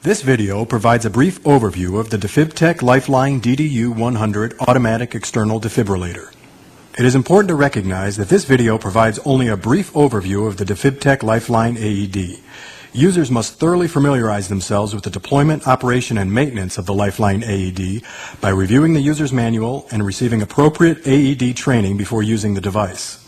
This video provides a brief overview of the Defibtech Lifeline DDU-100 automatic external defibrillator. It is important to recognize that this video provides only a brief overview of the Defibtech Lifeline AED. Users must thoroughly familiarize themselves with the deployment, operation, and maintenance of the Lifeline AED by reviewing the user's manual and receiving appropriate AED training before using the device.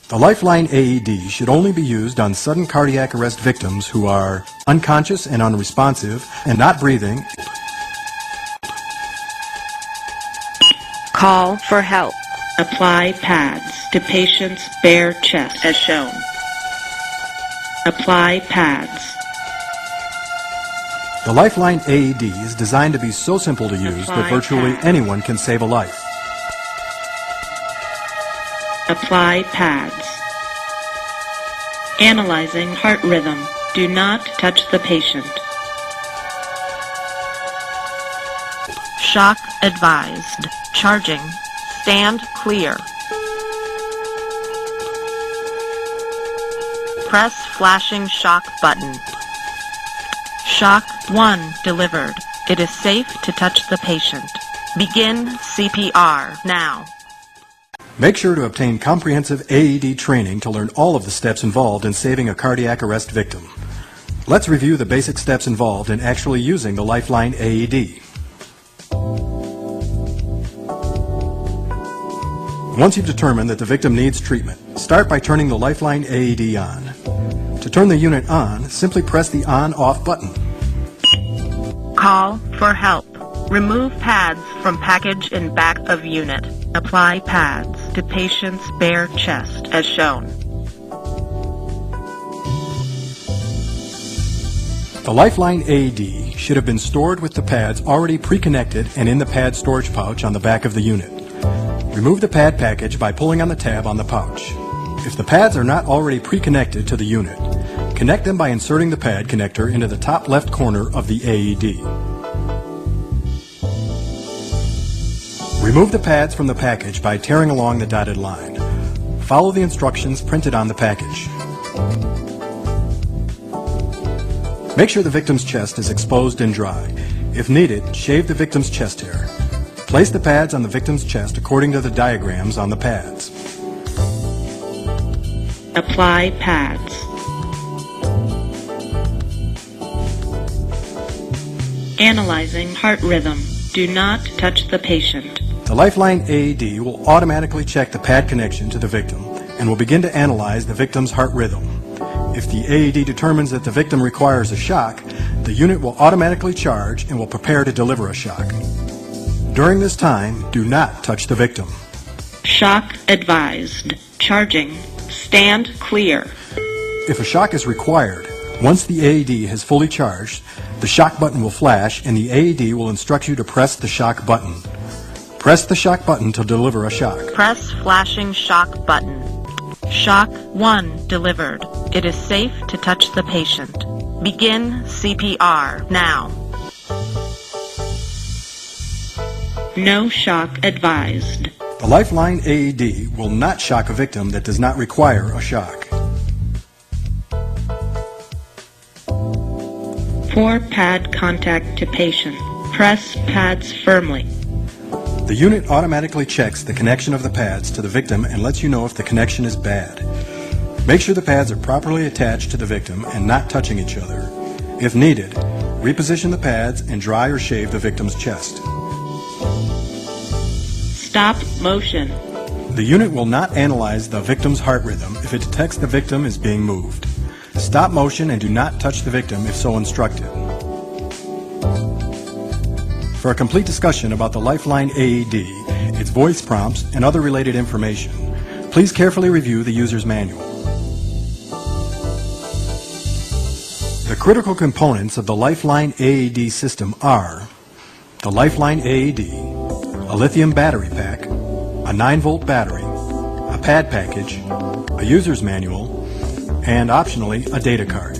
The Lifeline AED should only be used on sudden cardiac arrest victims who are unconscious and unresponsive and not breathing. Call for help. Apply pads to patient's bare chest as shown. Apply pads. The Lifeline AED is designed to be so simple to use that virtually anyone can save a life. Apply pads. Analyzing heart rhythm. Do not touch the patient. Shock advised. Charging. Stand clear. Press flashing shock button. Shock 1 delivered. It is safe to touch the patient. Begin CPR now. Make sure to obtain comprehensive AED training to learn all of the steps involved in saving a cardiac arrest victim. Let's review the basic steps involved in actually using the Lifeline AED. Once you've determined that the victim needs treatment, start by turning the Lifeline AED on. To turn the unit on, simply press the on-off button. Call for help. Remove pads from package in back of unit. Apply pads to patient's bare chest as shown. The Lifeline AED should have been stored with the pads already pre-connected and in the pad storage pouch on the back of the unit. Remove the pad package by pulling on the tab on the pouch. If the pads are not already pre-connected to the unit, connect them by inserting the pad connector into the top left corner of the AED. Remove the pads from the package by tearing along the dotted line. Follow the instructions printed on the package. Make sure the victim's chest is exposed and dry. If needed, shave the victim's chest hair. Place the pads on the victim's chest according to the diagrams on the pads. Apply pads. Analyzing heart rhythm. Do not touch the patient. The Lifeline AED will automatically check the pad connection to the victim and will begin to analyze the victim's heart rhythm. If the AED determines that the victim requires a shock, the unit will automatically charge and will prepare to deliver a shock. During this time, do not touch the victim. Shock advised. Charging. Stand clear. If a shock is required, once the AED has fully charged, the shock button will flash and the AED will instruct you to press the shock button. Press the shock button to deliver a shock. Press flashing shock button. Shock 1 delivered. It is safe to touch the patient. Begin CPR now. No shock advised. The Lifeline AED will not shock a victim that does not require a shock. For pad contact to patient, press pads firmly. The unit automatically checks the connection of the pads to the victim and lets you know if the connection is bad. Make sure the pads are properly attached to the victim and not touching each other. If needed, reposition the pads and dry or shave the victim's chest. Stop motion. The unit will not analyze the victim's heart rhythm if it detects the victim is being moved. Stop motion and do not touch the victim if so instructed. For a complete discussion about the Lifeline AED, its voice prompts, and other related information, please carefully review the user's manual. The critical components of the Lifeline AED system are the Lifeline AED, a lithium battery pack, a 9-volt battery, a pad package, a user's manual, and optionally a data card.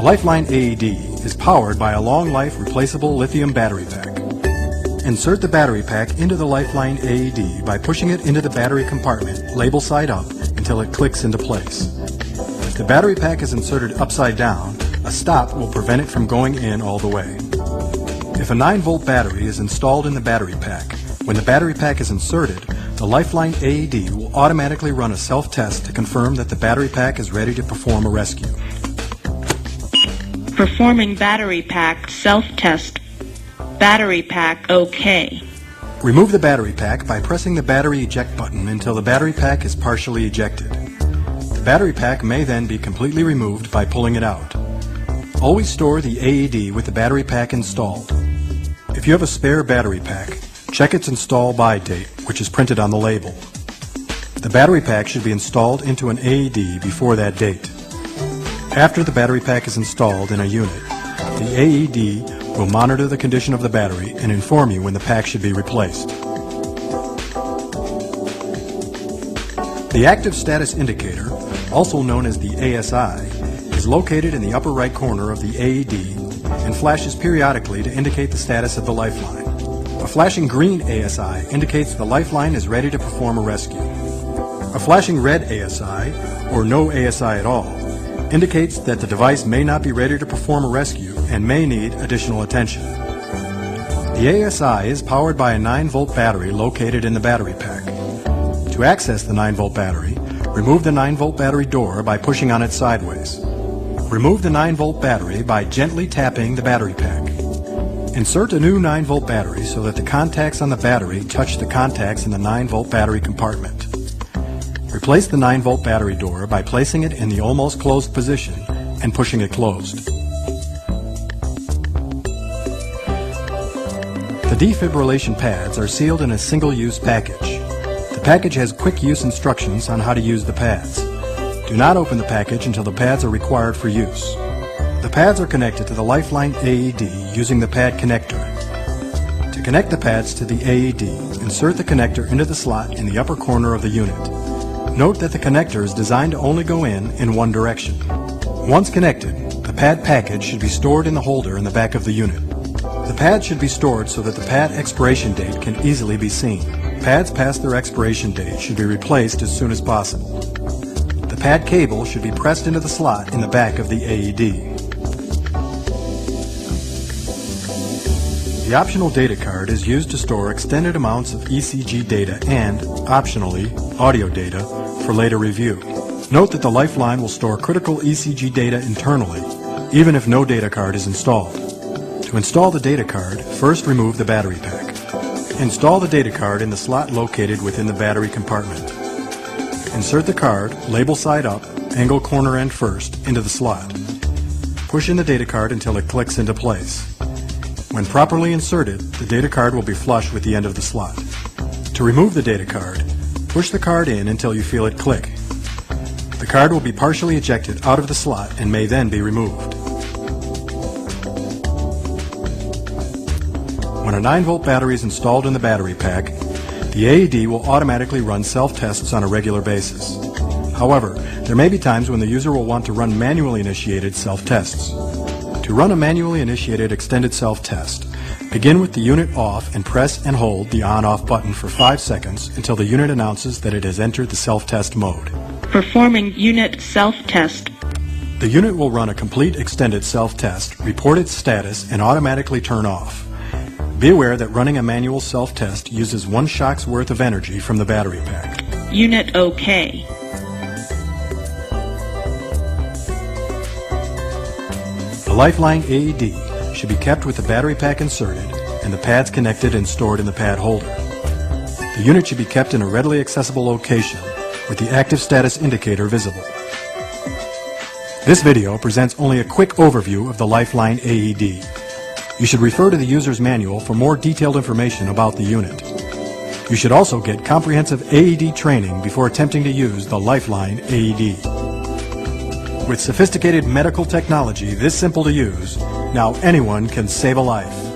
The Lifeline AED is powered by a long-life replaceable lithium battery pack. Insert the battery pack into the Lifeline AED by pushing it into the battery compartment, label side up, until it clicks into place. If the battery pack is inserted upside down, a stop will prevent it from going in all the way. If a 9-volt battery is installed in the battery pack, when the battery pack is inserted, the Lifeline AED will automatically run a self-test to confirm that the battery pack is ready to perform a rescue. Performing battery pack self-test. Battery pack OK. Remove the battery pack by pressing the battery eject button until the battery pack is partially ejected. The battery pack may then be completely removed by pulling it out. Always store the AED with the battery pack installed. If you have a spare battery pack, check its install by date, which is printed on the label. The battery pack should be installed into an AED before that date. After the battery pack is installed in a unit, the AED will monitor the condition of the battery and inform you when the pack should be replaced. The active status indicator, also known as the ASI, is located in the upper right corner of the AED and flashes periodically to indicate the status of the lifeline. A flashing green ASI indicates the lifeline is ready to perform a rescue. A flashing red ASI, or no ASI at all, indicates that the device may not be ready to perform a rescue and may need additional attention. The ASI is powered by a 9-volt battery located in the battery pack. To access the 9-volt battery, remove the 9-volt battery door by pushing on it sideways. Remove the 9-volt battery by gently tapping the battery pack. Insert a new 9-volt battery so that the contacts on the battery touch the contacts in the 9-volt battery compartment. Replace the 9-volt battery door by placing it in the almost closed position and pushing it closed. The defibrillation pads are sealed in a single-use package. The package has quick-use instructions on how to use the pads. Do not open the package until the pads are required for use. The pads are connected to the Lifeline AED using the pad connector. To connect the pads to the AED, insert the connector into the slot in the upper corner of the unit. Note that the connector is designed to only go in one direction. Once connected, the pad package should be stored in the holder in the back of the unit. The pads should be stored so that the pad expiration date can easily be seen. Pads past their expiration date should be replaced as soon as possible. The pad cable should be pressed into the slot in the back of the AED. The optional data card is used to store extended amounts of ECG data and, optionally, audio data for later review. Note that the Lifeline will store critical ECG data internally, even if no data card is installed. To install the data card, first remove the battery pack. Install the data card in the slot located within the battery compartment. Insert the card, label side up, angle corner end first, into the slot. Push in the data card until it clicks into place. When properly inserted, the data card will be flush with the end of the slot. To remove the data card, push the card in until you feel it click. The card will be partially ejected out of the slot and may then be removed. When a 9-volt battery is installed in the battery pack, the AED will automatically run self-tests on a regular basis. However, there may be times when the user will want to run manually initiated self-tests. To run a manually initiated extended self-test, begin with the unit off and press and hold the on-off button for 5 seconds until the unit announces that it has entered the self-test mode. Performing unit self-test. The unit will run a complete extended self-test, report its status, and automatically turn off. Be aware that running a manual self-test uses 1 shock's worth of energy from the battery pack. Unit OK. The Lifeline AED should be kept with the battery pack inserted and the pads connected and stored in the pad holder. The unit should be kept in a readily accessible location with the active status indicator visible. This video presents only a quick overview of the Lifeline AED. You should refer to the user's manual for more detailed information about the unit. You should also get comprehensive AED training before attempting to use the Lifeline AED. With sophisticated medical technology this simple to use, now anyone can save a life.